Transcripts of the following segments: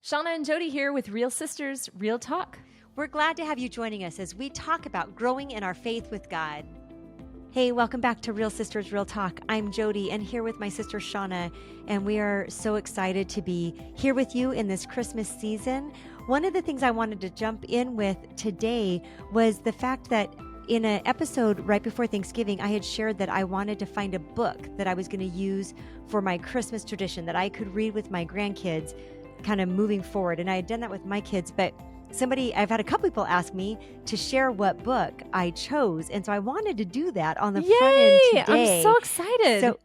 Shawna and Jody here with Real Sisters, Real Talk. We're glad to have you joining us as we talk about growing in our faith with God. Hey, welcome back to Real Sisters, Real Talk. I'm Jody and here with my sister Shawna, and we are so excited to be here with you in this Christmas season. One of the things I wanted to jump in with today was the fact that in an episode right before Thanksgiving, I had shared that I wanted to find a book that I was going to use for my Christmas tradition that I could read with my grandkids kind of moving forward. And I had done that with my kids, but I've had a couple people ask me to share what book I chose. And so I wanted to do that on the front end today. I'm so excited.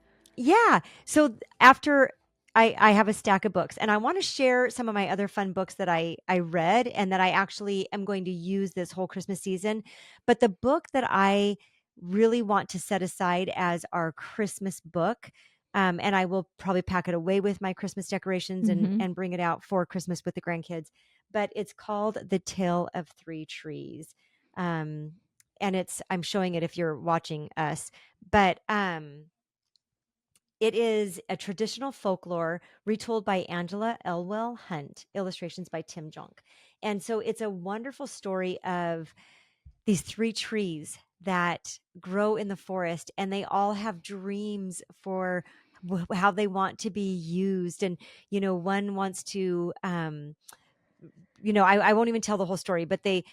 So after I have a stack of books and I want to share some of my other fun books that I read and that I actually am going to use this whole Christmas season. But the book that I really want to set aside as our Christmas book, and I will probably pack it away with my Christmas decorations and bring it out for Christmas with the grandkids. But it's called The Tale of Three Trees. And I'm showing it if you're watching us, but it is a traditional folklore retold by Angela Elwell Hunt, illustrations by Tim Jonke. And so it's a wonderful story of these three trees that grow in the forest, and they all have dreams for how they want to be used. And, one wants to, I won't even tell the whole story, but they,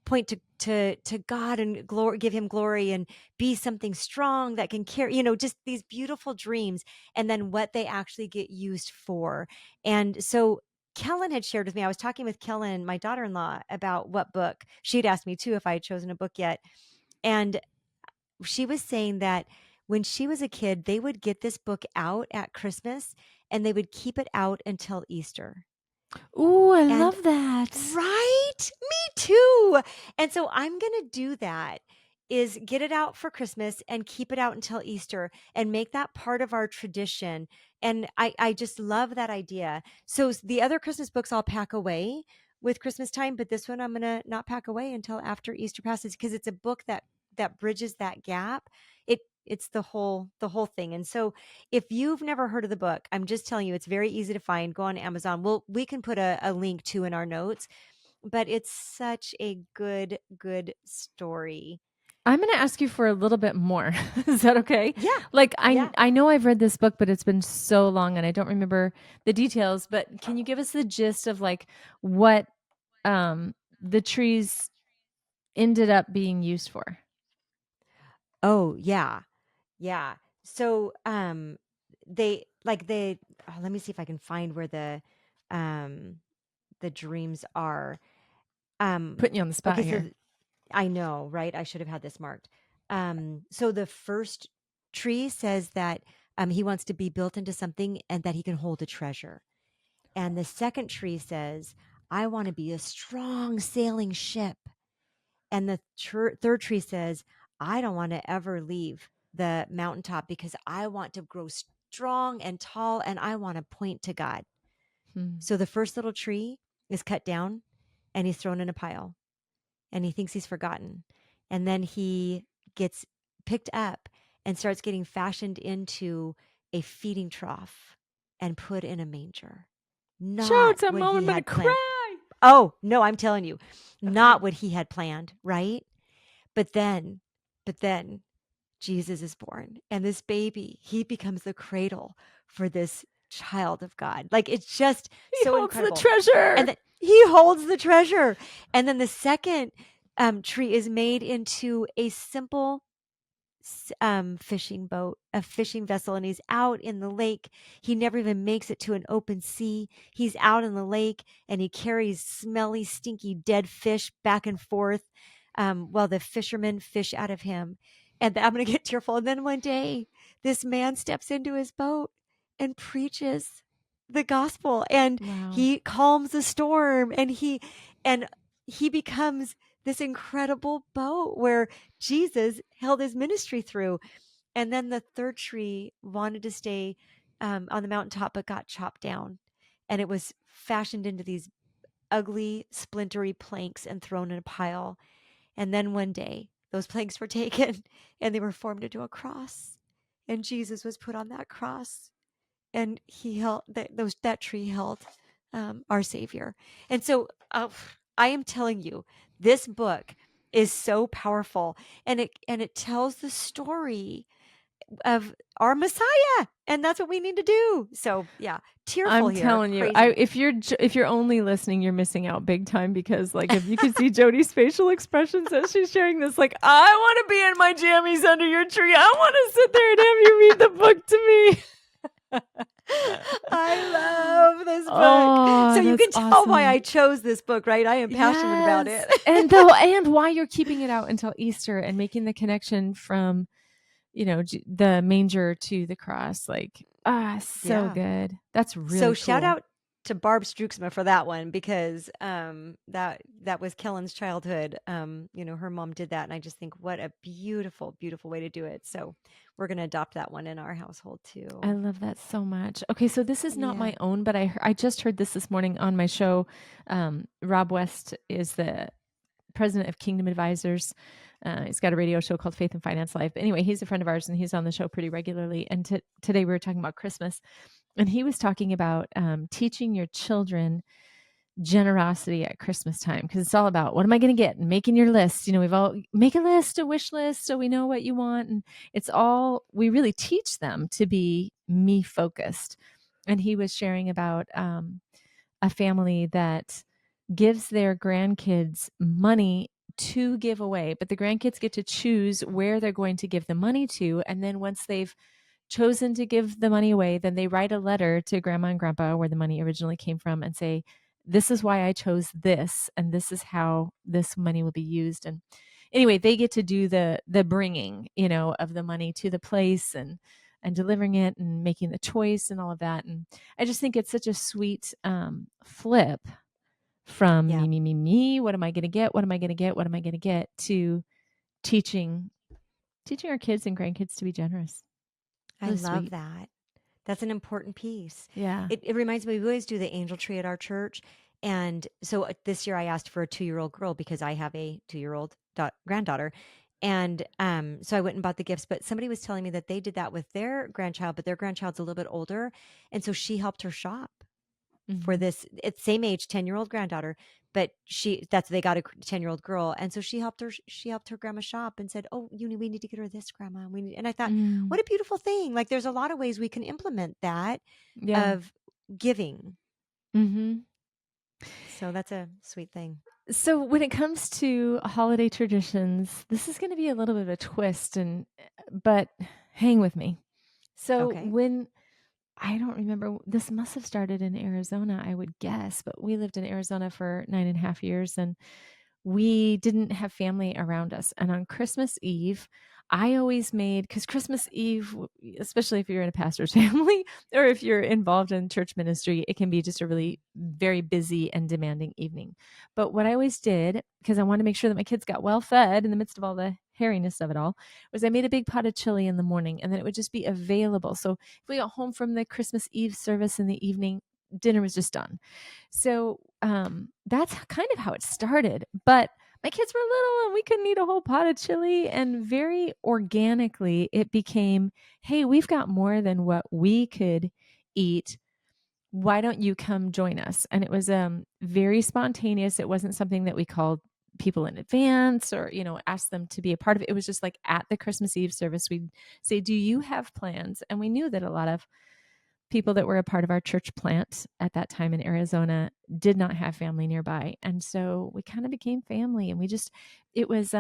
point to God and give him glory and be something strong that can carry, just these beautiful dreams, and then what they actually get used for. And so Kellen had shared with me, I was talking with Kellen, my daughter-in-law, about what book. She'd asked me too if I had chosen a book yet. And she was saying that when she was a kid, they would get this book out at Christmas and they would keep it out until Easter. Ooh, I And love that. right? Me too. And so I'm going to do that, is get it out for Christmas and keep it out until Easter and make that part of our tradition. And I just love that idea. So the other Christmas books I'll pack away with Christmas time, but this one I'm going to not pack away until after Easter passes, because it's a book that bridges that gap. It's the whole thing. And so if you've never heard of the book, I'm just telling you, it's very easy to find. Go on Amazon. We can put a link to in our notes, but it's such a good story. I'm going to ask you for a little bit more. Is that okay? Yeah. Like Yeah. I know I've read this book, but it's been so long and I don't remember the details, but can you give us the gist of like what the trees ended up being used for? Oh, yeah. Yeah. So let me see if I can find where the dreams are. Putting you on the spot Okay, here. I know, right? I should have had this marked. So the first tree says that he wants to be built into something and that he can hold a treasure. And the second tree says, I want to be a strong sailing ship. And the third tree says, I don't want to ever leave the mountaintop because I want to grow strong and tall and I want to point to God. So the first little tree is cut down and he's thrown in a pile and he thinks he's forgotten. And then he gets picked up and starts getting fashioned into a feeding trough and put in a manger. Not Jokes, I'm what he gonna had planned. cry. Oh, no, I'm telling you, not Okay. what he had planned, right? But then Jesus is born, and this baby, he becomes the cradle for this child of God. Like, it's just He so holds the incredible. treasure. And then he holds the treasure. And then the second tree is made into a simple fishing boat, a fishing vessel, and he's out in the lake. He never even makes it to an open sea. He's out in the lake and he carries smelly, stinky, dead fish back and forth while the fishermen fish out of him. And I'm going to get tearful. And then one day, this man steps into his boat and preaches the gospel, and Wow. he calms the storm, and he becomes this incredible boat where Jesus held his ministry through. And then the third tree wanted to stay on the mountaintop, but got chopped down. And it was fashioned into these ugly, splintery planks and thrown in a pile. And then one day, those planks were taken and they were formed into a cross. And Jesus was put on that cross. And he held that tree held our Savior. And so I am telling you, this book is so powerful, and it tells the story of our Messiah, and that's what we need to do. So yeah, tearful I'm here, telling you, crazy. if you're only listening, you're missing out big time because, like, if you could see Jody's facial expressions as she's sharing this, like, I want to be in my jammies under your tree. I want to sit there and have you read the book to me. I love this book. So Oh, you that's can tell why I awesome. chose this book, right? I am passionate about Yes. it. And why you're keeping it out until Easter and making the connection from, the manger to the cross. Like, so Yeah. good. That's So really shout cool. out to Barb Struxma for that one because that was Kellen's childhood. Her mom did that, and I just think what a beautiful, beautiful way to do it. So we're gonna adopt that one in our household I too. love that so much. Okay, so this is not Yeah. my own, but I just heard this morning on my show. Rob West is the president of Kingdom Advisors. He's got a radio show called Faith and Finance Live. But anyway, he's a friend of ours and he's on the show pretty regularly. And today we were talking about Christmas, and he was talking about teaching your children generosity at Christmas time because it's all about what am I going to get and making your list. We've all make a list, a wish list, so we know what you want, and it's all we really teach them to be me focused. And he was sharing about a family that gives their grandkids money to give away, but the grandkids get to choose where they're going to give the money to, and then once they've chosen to give the money away, then they write a letter to grandma and grandpa where the money originally came from and say, this is why I chose this, and this is how this money will be used. And anyway, they get to do the bringing, of the money to the place and delivering it and making the choice and all of that. And I just think it's such a sweet flip from Yeah. me, me, me, me. What am I going to get? What am I going to get? What am I going to get? To teaching teaching our kids and grandkids to be generous. I Really love sweet. that. That's an important piece. Yeah. It reminds me, we always do the angel tree at our church. And so this year I asked for a 2-year-old girl because I have a 2-year-old granddaughter. And so I went and bought the gifts. But somebody was telling me that they did that with their grandchild, but their grandchild's a little bit older. And so she helped her shop for Mhm. this it's same age 10-year-old granddaughter, but they got a 10-year-old girl, and so she helped her grandma shop and said, oh, we need to get her this, grandma, and I thought, Mm. what a beautiful thing. Like there's a lot of ways we can implement that Yeah. of giving. Mhm. So that's a sweet thing. So when it comes to holiday traditions, this is gonna be a little bit of a twist but hang with me. So Okay. when I don't remember, this must have started in Arizona, I would guess, but we lived in Arizona for 9.5 years, and we didn't have family around us. And on Christmas Eve, I always made, because Christmas Eve, especially if you're in a pastor's family or if you're involved in church ministry, it can be just a really very busy and demanding evening. But what I always did, because I wanted to make sure that my kids got well fed in the midst of all the hairiness of it all, was I made a big pot of chili in the morning, and then it would just be available. So if we got home from the Christmas Eve service in the evening, dinner was just done. So that's kind of how it started. But my kids were little and we couldn't eat a whole pot of chili. And very organically, it became, hey, we've got more than what we could eat. Why don't you come join us? And it was very spontaneous. It wasn't something that we called people in advance or asked them to be a part of it. It was just like at the Christmas Eve service, we'd say, do you have plans? And we knew that a lot of people that were a part of our church plant at that time in Arizona did not have family nearby. And so we kind of became family, and it was,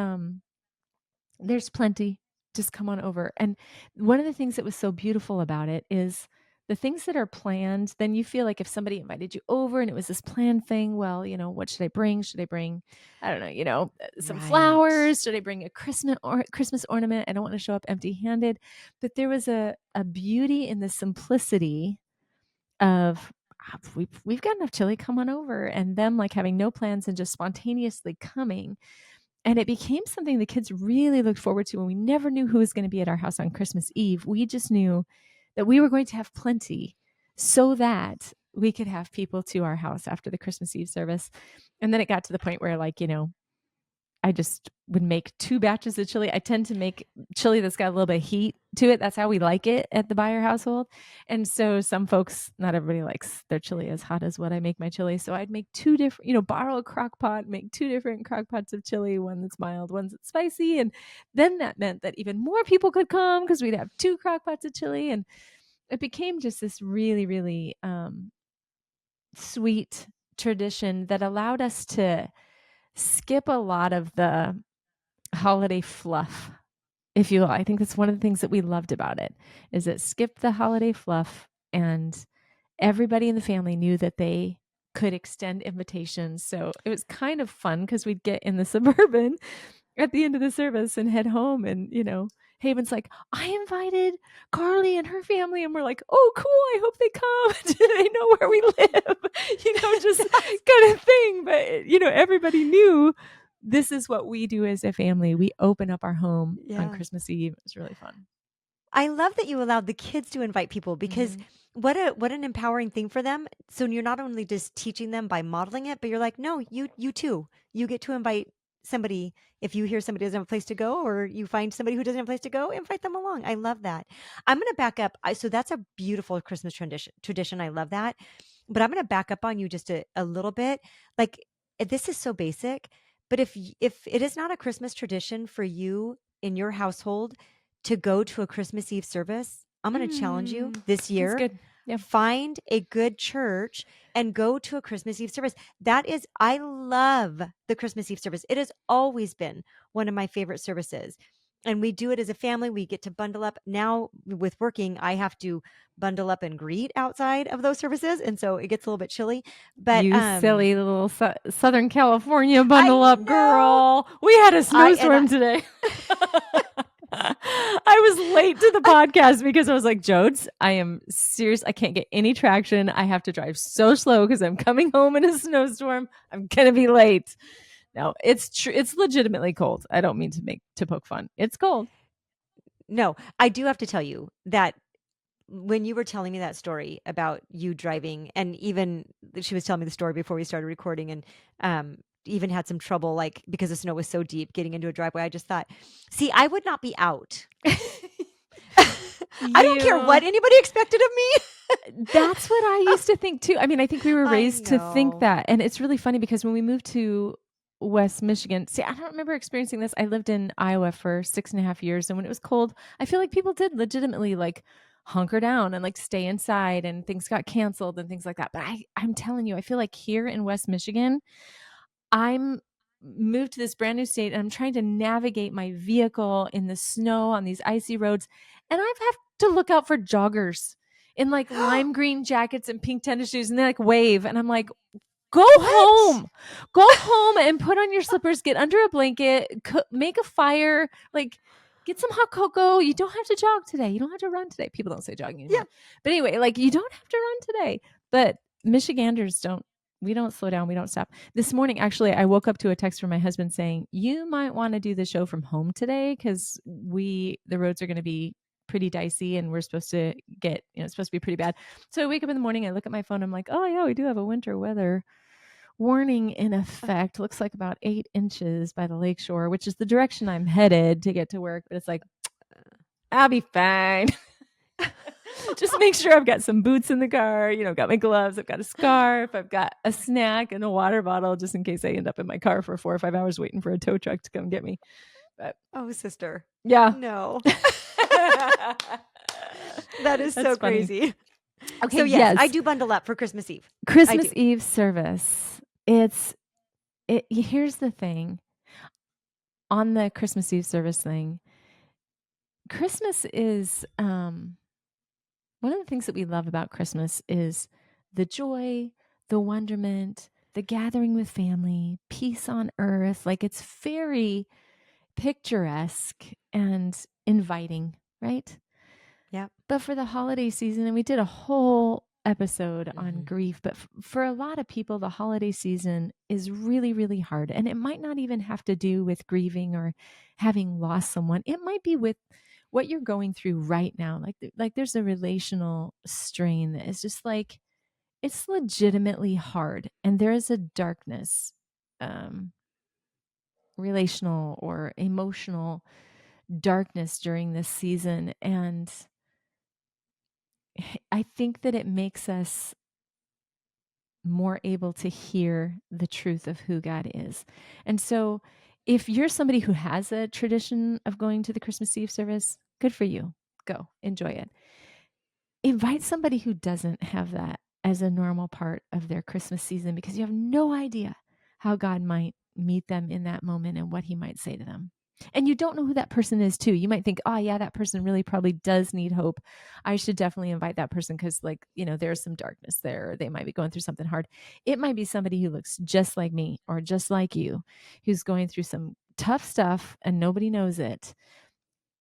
there's plenty, just come on over. And one of the things that was so beautiful about it is the things that are planned, then you feel like if somebody invited you over and it was this planned thing, well, what should I bring? Should I bring, I don't know, some Right. flowers? Should I bring a Christmas ornament? I don't want to show up empty handed. But there was a beauty in the simplicity of we've got enough chili, come on over, and them like having no plans and just spontaneously coming. And it became something the kids really looked forward to, and we never knew who was going to be at our house on Christmas Eve. We just knew that we were going to have plenty so that we could have people to our house after the Christmas Eve service. And then it got to the point where, like, I just would make 2 batches of chili. I tend to make chili that's got a little bit of heat to it. That's how we like it at the Buyer household. And so some folks, not everybody likes their chili as hot as what I make my chili. So I'd make 2 different, borrow a crock pot, make 2 different crock pots of chili, one that's mild, one that's spicy. And then that meant that even more people could come because we'd have 2 crock pots of chili. And it became just this really, really sweet tradition that allowed us to skip a lot of the holiday fluff, if you will. I think that's one of the things that we loved about it, is it skipped the holiday fluff, and everybody in the family knew that they could extend invitations. So it was kind of fun because we'd get in the Suburban at the end of the service and head home. And, Haven's like, I invited Carly and her family. And we're like, oh, cool. I hope they come. Do they know where we live? Just kind of thing. But, everybody knew this is what we do as a family. We open up our home on Yeah. Christmas Eve. It was really fun. I love that you allowed the kids to invite people because Mm-hmm. what an empowering thing for them. So you're not only just teaching them by modeling it, but you're like, no, you too. You get to invite somebody. If you hear somebody doesn't have a place to go, or you find somebody who doesn't have a place to go, invite them along. I love that. I'm going to back up. So that's a beautiful Christmas tradition. I love that. But I'm going to back up on you just a little bit. Like, this is so basic, but if it is not a Christmas tradition for you in your household to go to a Christmas Eve service, I'm going to challenge you this That's year. good. Yeah. Find a good church and go to a Christmas Eve service. I love the Christmas Eve service. It has always been one of my favorite services. And we do it as a family. We get to bundle up. Now, with working, I have to bundle up and greet outside of those services. And so it gets a little bit chilly. But You silly little Southern California I bundle up know. girl. We had a I and I snowstorm today. I was late to the podcast because I was like, Jodes, I am serious. I can't get any traction. I have to drive so slow because I'm coming home in a snowstorm. I'm gonna be late. No, it's true. It's legitimately cold. I don't mean to poke fun. It's cold. no, I do have to tell you that when you were telling me that story about you driving, and even she was telling me the story before we started recording, and even had some trouble, like, because the snow was so deep getting into a driveway. I just thought, see, I would not be out. I don't care You what anybody expected of me. That's what I used to think too. I mean, I think we were I raised to think know. that. And it's really funny because when we moved to West Michigan, see, I don't remember experiencing this. I lived in Iowa for 6.5 years. And when it was cold, I feel like people did legitimately like hunker down and like stay inside, and things got canceled and things like that. But I'm telling you, I feel like here in West Michigan, I'm moved to this brand new state and I'm trying to navigate my vehicle in the snow on these icy roads. And I have to look out for joggers in like lime green jackets and pink tennis shoes, and they like wave. And I'm like, go What? home, go home and put on your slippers, get under a blanket, make a fire, like get some hot cocoa. You don't have to jog today. You don't have to run today. People don't say jogging Yeah. anymore. But anyway, like you don't have to run today. But Michiganders don't. We don't slow down. We don't stop. This morning, actually, I woke up to a text from my husband saying, you might want to do the show from home today because the roads are going to be pretty dicey and we're supposed to get, it's supposed to be pretty bad. So I wake up in the morning, I look at my phone, I'm like, oh yeah, we do have a winter weather warning in effect. Looks like about 8 inches by the lakeshore, which is the direction I'm headed to get to work. But it's like, I'll be fine. Just make sure I've got some boots in the car, got my gloves, I've got a scarf, I've got a snack and a water bottle just in case I end up in my car for 4 or 5 hours waiting for a tow truck to come get me. But Oh, sister. yeah. No. That is so That's funny. crazy. Okay, So yes, I yes. do bundle up for Christmas Eve. I Christmas do. Eve service. Here's the thing. On the Christmas Eve service thing, Christmas is one of the things that we love about Christmas is the joy, the wonderment, the gathering with family, peace on earth. Like it's very picturesque and inviting, right? Yep. But for the holiday season, and we did a whole episode on Hmm. grief, but for a lot of people, the holiday season is really, really hard. And it might not even have to do with grieving or having lost someone. It might be with what you're going through right now. Like there's a relational strain that is just like, it's legitimately hard. And there is a darkness um, relational or emotional darkness during this season. And I think that it makes us more able to hear the truth of who God is. And so if you're somebody who has a tradition of going to the Christmas Eve service, good for you. Go, enjoy it. Invite somebody who doesn't have that as a normal part of their Christmas season, because you have no idea how God might meet them in that moment and what he might say to them. And you don't know who that person is too. You might think, oh yeah, that person really probably does need hope. I should definitely invite that person because, like, there's some darkness there. Or they might be going through something hard. It might be somebody who looks just like me or just like you, who's going through some tough stuff and nobody knows it.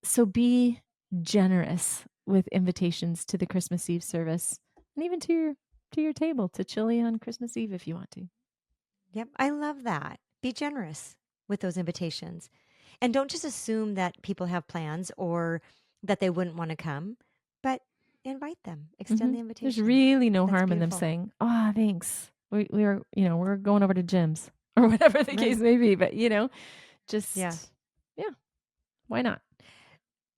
So be generous with invitations to the Christmas Eve service, and even to your table, to chili on Christmas Eve if you want to. Yep, I love that. Be generous with those invitations. And don't just assume that people have plans or that they wouldn't want to come, but invite them. Extend the There's invitation. really no That's harm in them beautiful. saying, "Ah, thanks. We're going over to Jim's," or whatever the case Right. may be. But Yeah. just yeah, why not?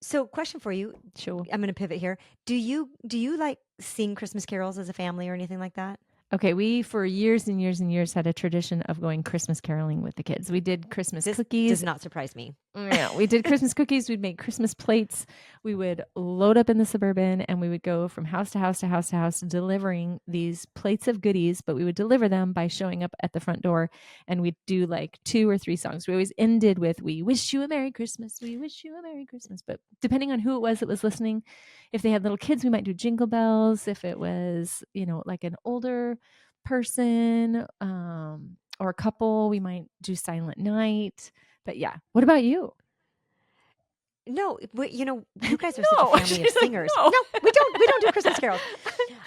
So, question for you. Sure. I'm going to pivot here. Do you like sing Christmas carols as a family or anything like that? Okay, we for years and years and years had a tradition of going Christmas caroling with the kids. We did Christmas This does cookies. not surprise me. Yeah, we did Christmas cookies. We'd make Christmas plates. We would load up in the Suburban and we would go from house to house to house to house delivering these plates of goodies, but we would deliver them by showing up at the front door, and we'd do like 2 or 3 songs. We always ended with "We wish you a Merry Christmas. We wish you a Merry Christmas." But depending on who it was that was listening, if they had little kids, we might do Jingle Bells. If it was, like an older person, or a couple, we might do Silent Night. But yeah, what about you? No, you guys are such a No, family of she's like, singers. no. No, we don't do Christmas carols.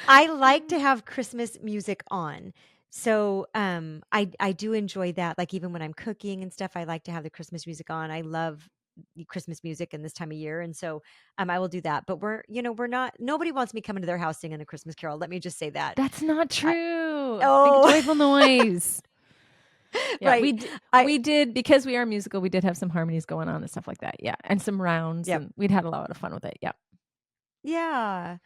I like to have Christmas music on. So, I do enjoy that. Like even when I'm cooking and stuff, I like to have the Christmas music on. I love the Christmas music in this time of year, and so I will do that. But we're not. Nobody wants me coming to their house singing a Christmas carol. Let me just say that. That's not I true. Make a oh joyful noise. Yeah, right. I we did, because we are musical, we did have some harmonies going on and stuff like that. Yeah, and some rounds, yep and we'd had a lot of fun with it. Yeah. yeah.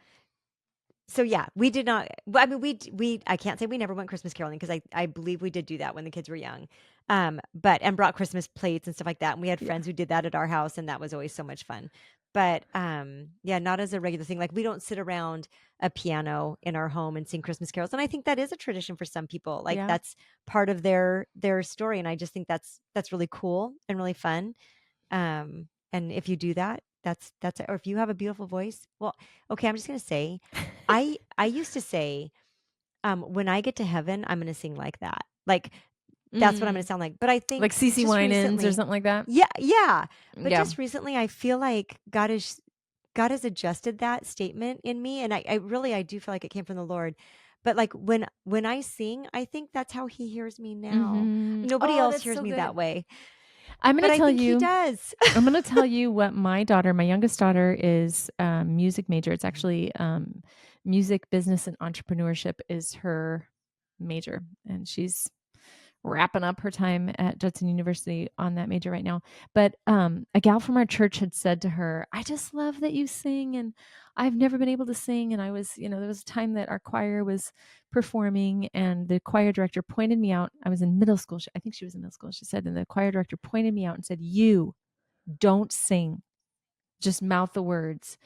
So yeah, we did not. Well, I mean, we. I can't say we never went Christmas caroling because I believe we did do that when the kids were young, but and brought Christmas plates and stuff like that. And we had Yeah. friends who did that at our house, and that was always so much fun. But yeah, not as a regular thing. Like we don't sit around a piano in our home and sing Christmas carols. And I think that is a tradition for some people. Like Yeah. that's part of their story, and I just think that's really cool and really fun. And if you do that, that's or if you have a beautiful voice, well, okay, I'm just gonna say, I used to say, when I get to heaven, I'm gonna sing like that. Like that's what I'm gonna Mm. sound like. But I think Like CC just Winans or recently, something like that. yeah, yeah. But Yeah. just recently, I feel like God has adjusted that statement in me, and I really I do feel like it came from the Lord. But like when I sing, I think that's how He hears me now. Nobody Oh, else that's hears so me that good. way, I'm but gonna I tell think He you. does. I'm going to tell you what my daughter, my youngest daughter, is music major. It's actually music, business, and entrepreneurship is her major, and she's wrapping up her time at Judson University on that major right now. But a gal from our church had said to her, "I just love that you sing, and I've never been able to sing." And I was, there was a time that our choir was performing, and the choir director pointed me out. I was in middle school. I think she was in middle school. She said, and the choir director pointed me out and said, "You don't sing, just mouth the words."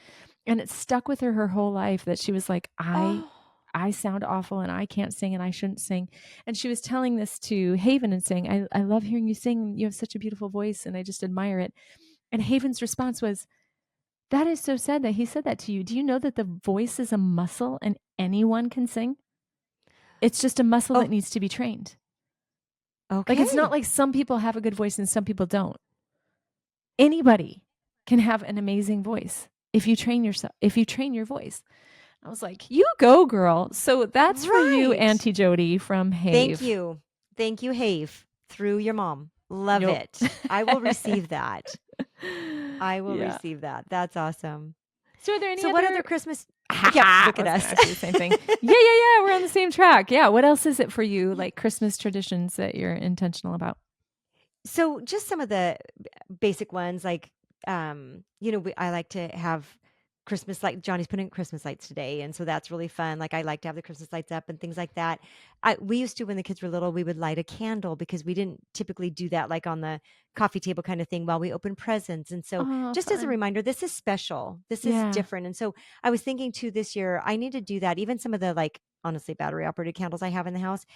And it stuck with her whole life, that she was like, I Oh, I sound awful and I can't sing and I shouldn't sing. And she was telling this to Haven and saying, I love hearing you sing. You have such a beautiful voice and I just admire it. And Haven's response was, "That is so sad that he said that to you. Do you know that the voice is a muscle and anyone can sing? It's just a muscle that oh, needs to be trained." Like, it's not okay, like some people have a good voice and some people don't. Anybody can have an amazing voice if you train yourself, if you train your voice. I was like, "You go, girl." So that's for you, right. Auntie Jody from Thank Have. you. Thank you, Have, through your mom. Love Yep. it. I will receive that. I will Yeah. receive that. That's awesome. So are there any So what other other Christmas Yep, I look at was gonna us. ask you the same thing. Yeah, we're on the same track. Yeah, what else is it for you, like Christmas traditions that you're intentional about? So just some of the basic ones, like, I like to have Christmas light. Johnny's putting Christmas lights today, and so that's really fun. Like, I like to have the Christmas lights up and things like that. We used to, when the kids were little, we would light a candle because we didn't typically do that, like on the coffee table kind of thing, while we open presents. And so, Oh, just as a fun. reminder, this is special. This is Yeah. different. And so, I was thinking too this year, I need to do that. Even some of the, like, honestly, battery operated candles I have in the house,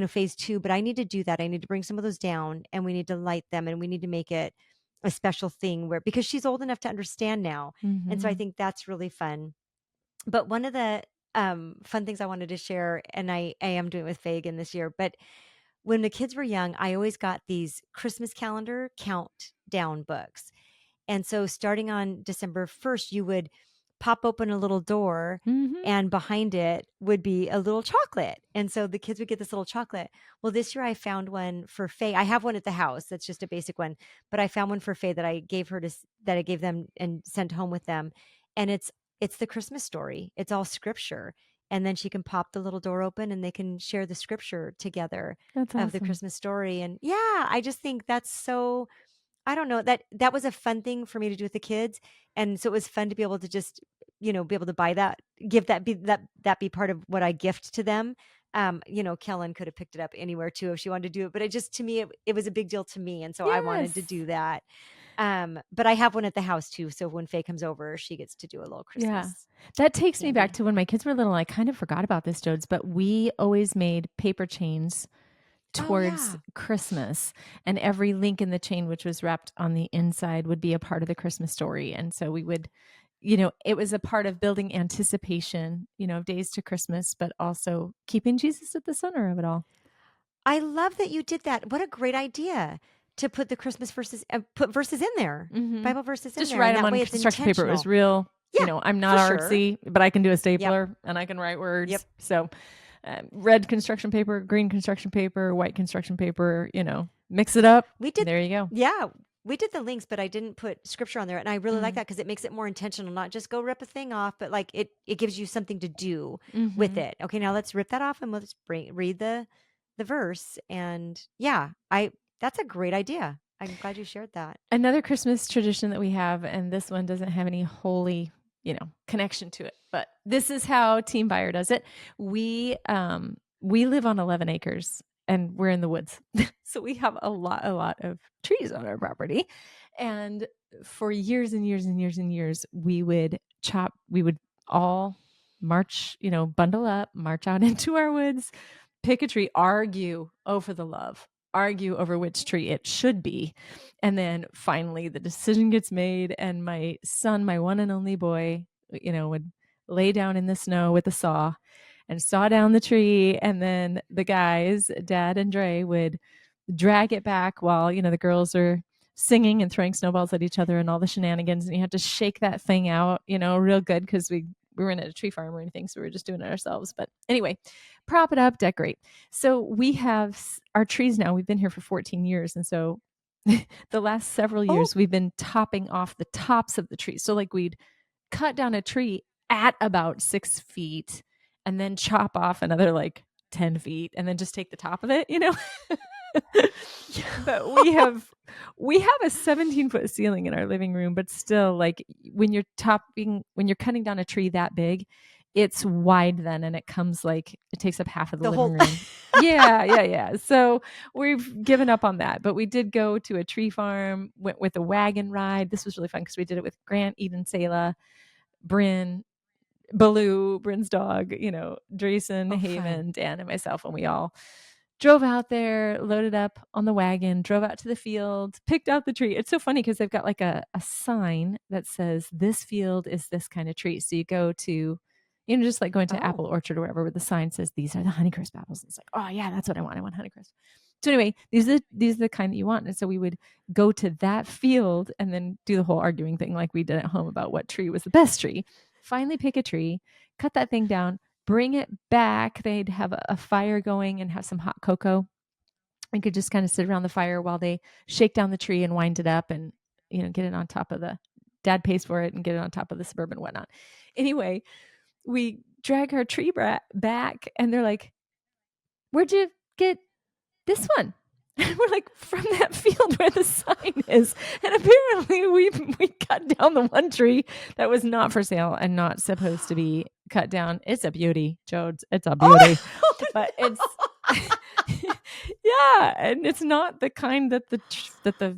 phase two, but I need to do that. I need to bring some of those down, and we need to light them, and we need to make it a special thing where, because she's old enough to understand now. And so I Mhm. think that's really fun. But one of the fun things I wanted to share, and I am doing it with Faye again this year, but when the kids were young, I always got these Christmas calendar countdown books. And so starting on December 1st, you would pop open a little door, Mhm. and behind it would be a little chocolate. And so the kids would get this little chocolate. Well, this year I found one for Faye. I have one at the house. That's just a basic one, but I found one for Faye that I gave her that I gave them and sent home with them. And it's the Christmas story. It's all scripture. And then she can pop the little door open and they can share the scripture together That's of the awesome. Christmas story. And yeah, I just think that's so, I don't know, that was a fun thing for me to do with the kids, and so it was fun to be able to just, be able to buy that, give that be that be part of what I gift to them. Kellen could have picked it up anywhere too if she wanted to do it, but it just, to me, it was a big deal to me, and so I wanted to Yes. do that. But I have one at the house too, so when Faye comes over, she gets to do a little Yeah. Christmas That takes me back candy. to when my kids were little. I kind of forgot about this, Jodes, but we always made paper chains Oh, towards yeah. Christmas, and every link in the chain, which was wrapped on the inside, would be a part of the Christmas story. And so we would, it was a part of building anticipation, of days to Christmas, but also keeping Jesus at the center of it all. I love that you did that. What a great idea to put the Christmas verses, put verses in there, Mhm. Bible verses in Just there, write and them that on way it's construction paper. It was intentional. real, Yeah, I'm not for sure. artsy, but I can do a Yep, stapler and I can write yep. words. So, red construction paper, green construction paper, white construction paper, mix it up. We did, There you go. yeah, we did the links, but I didn't put scripture on there, and I really like Mm. that because it makes it more intentional, not just go rip a thing off, but like it gives you something to do with Mhm. it. Okay, now let's rip that off and let's read the verse, and yeah, I that's a great idea. I'm glad you shared that. Another Christmas tradition that we have, and this one doesn't have any holy, connection to it, but this is how Team Buyer does it. We live on 11 acres and we're in the woods. So we have a lot of trees on our property. And for years and years and years and years, we would all march, bundle up, march out into our woods, pick a tree, argue, oh, for the love, argue over which tree it should be. And then finally the decision gets made, and my son, my one and only boy, would lay down in the snow with a saw and saw down the tree. And then the guys, Dad and Dre, would drag it back while, the girls are singing and throwing snowballs at each other and all the shenanigans. And you have to shake that thing out, real good, because we weren't at a tree farm or anything, so we were just doing it ourselves. But anyway, prop it up, decorate. So we have our trees now. We've been here for 14 years, and so the last several Oh, years we've been topping off the tops of the trees. So like we'd cut down a tree at about 6 feet and then chop off another like 10 feet and then just take the top of it. But we have a 17-foot ceiling in our living room, but still, like, when you're cutting down a tree that big, it's wide then, and it takes up half of the the living whole. room. Yeah, yeah, yeah. So we've given up on that, but we did go to a tree farm, went with a wagon ride. This was really fun because we did it with Grant, Eden, Selah, Bryn, Baloo, Bryn's dog, Drayson, Oh, fun. Haven, Dan, and myself, and we all drove out there, loaded up on the wagon, drove out to the field, picked out the tree. It's so funny because they've got like a sign that says, this field is this kind of tree. So you go to, just like going to Apple Oh, Orchard or wherever, where the sign says, these are the Honeycrisp apples. And it's like, oh, yeah, that's what I want. I want Honeycrisp. So anyway, these are the kind that you want. And so we would go to that field and then do the whole arguing thing like we did at home about what tree was the best tree. Finally pick a tree, cut that thing down, bring it back. They'd have a fire going and have some hot cocoa. And could just kind of sit around the fire while they shake down the tree and wind it up and, get it on top of the dad pays for it and get it on top of the suburban and whatnot. Anyway, we drag our tree back and they're like, where'd you get this one? And we're like, from that field where the sign is. And apparently we cut down the one tree that was not for sale and not supposed to be cut down. It's a beauty, Jodes. It's a beauty. Oh, But no. it's yeah, and it's not the kind that the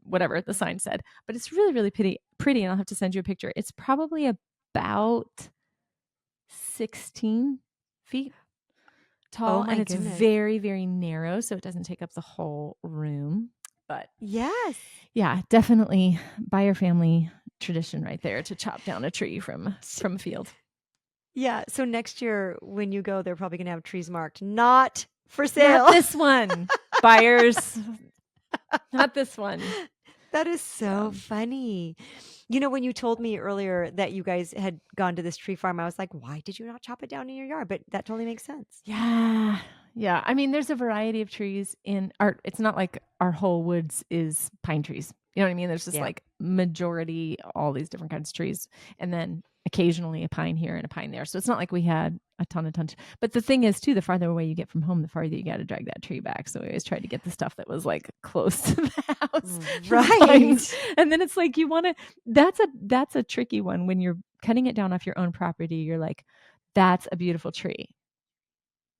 whatever the sign said, but it's really, really pretty, and I'll have to send you a picture. It's probably about 16 feet Oh tall, my and it's goodness. very, very narrow, so it doesn't take up the whole room. But Yes. yeah, definitely buyer family tradition right there to chop down a tree from a field. Yeah. So next year when you go, they're probably going to have trees marked not for sale. Not this one, buyers. Not this one. That is so funny. You know, when you told me earlier that you guys had gone to this tree farm, I was like, why did you not chop it down in your yard? But that totally makes sense. Yeah. Yeah. I mean, there's a variety of trees in our, it's not like our whole woods is pine trees. You know what I mean? There's just Yeah. like majority, all these different kinds of trees. And then occasionally a pine here and a pine there. So it's not like we had a ton. But the thing is, too, the farther away you get from home, the farther you got to drag that tree back. So we always tried to get the stuff that was like close to the house. Right. And then it's like you want to, that's a tricky one when you're cutting it down off your own property. You're like, that's a beautiful tree.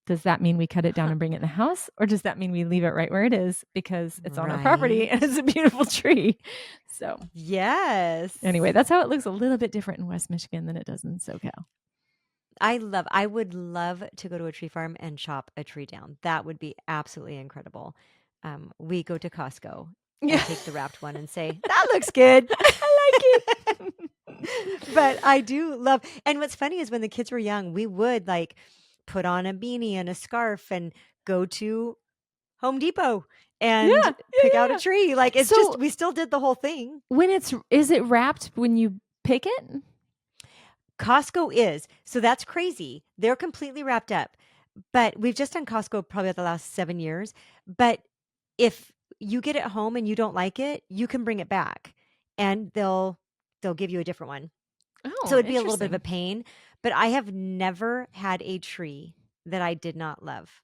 Does that mean we cut it down and bring it in the house? Or does that mean we leave it right where it is because it's on our property and it's a beautiful tree? So, yes. anyway, that's how it looks a little bit different in West Michigan than it does in SoCal. I would love to go to a tree farm and chop a tree down. That would be absolutely incredible. We go to Costco and take the wrapped one and say, that looks good. I like it. But I do love, and what's funny is when the kids were young, we would like put on a beanie and a scarf and go to Home Depot and pick out a tree. Like it's just, we still did the whole thing. Is it wrapped when you pick it? Costco is. So that's crazy. They're completely wrapped up. But we've just done Costco probably the last 7 years. But if you get it home and you don't like it, you can bring it back and they'll give you a different one. Oh, so it'd be a little bit of a pain. But I have never had a tree that I did not love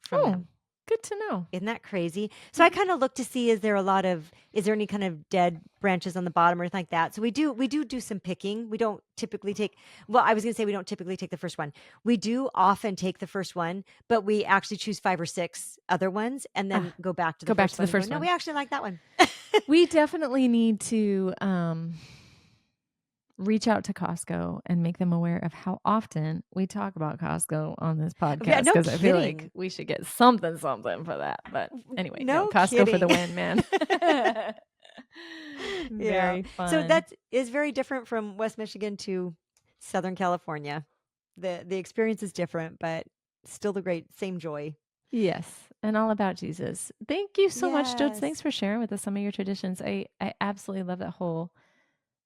from them. Good to know. Isn't that crazy? So I kind of look to see, is there any kind of dead branches on the bottom or anything like that? So we do some picking. We don't typically take, well, I was going to say we don't typically take the first one. We do often take the first one, but we actually choose 5 or 6 other ones and then go back to the first one. No, we actually like that one. We definitely need to reach out to Costco and make them aware of how often we talk about Costco on this podcast because I feel like we should get something for that. But anyway, no Costco for the win, man. Very fun. So that is very different from West Michigan to Southern California. The experience is different, but still the great same joy. Yes, and all about Jesus. Thank you so much, Jodes. Thanks for sharing with us some of your traditions. I absolutely love that whole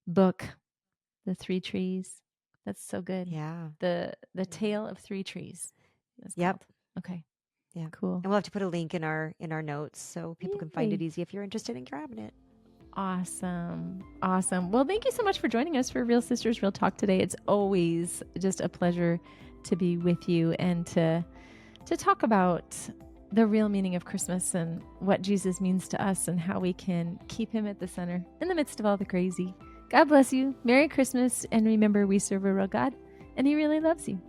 book. The 3 trees. That's so good. Yeah. The Tale of 3 Trees. Yep. Okay. Yeah. Cool. And we'll have to put a link in our notes so people can find it easy if you're interested in grabbing it. Awesome. Well, thank you so much for joining us for Real Sisters Real Talk today. It's always just a pleasure to be with you and to talk about the real meaning of Christmas and what Jesus means to us and how we can keep him at the center in the midst of all the crazy. God bless you. Merry Christmas. And remember, we serve a real God and he really loves you.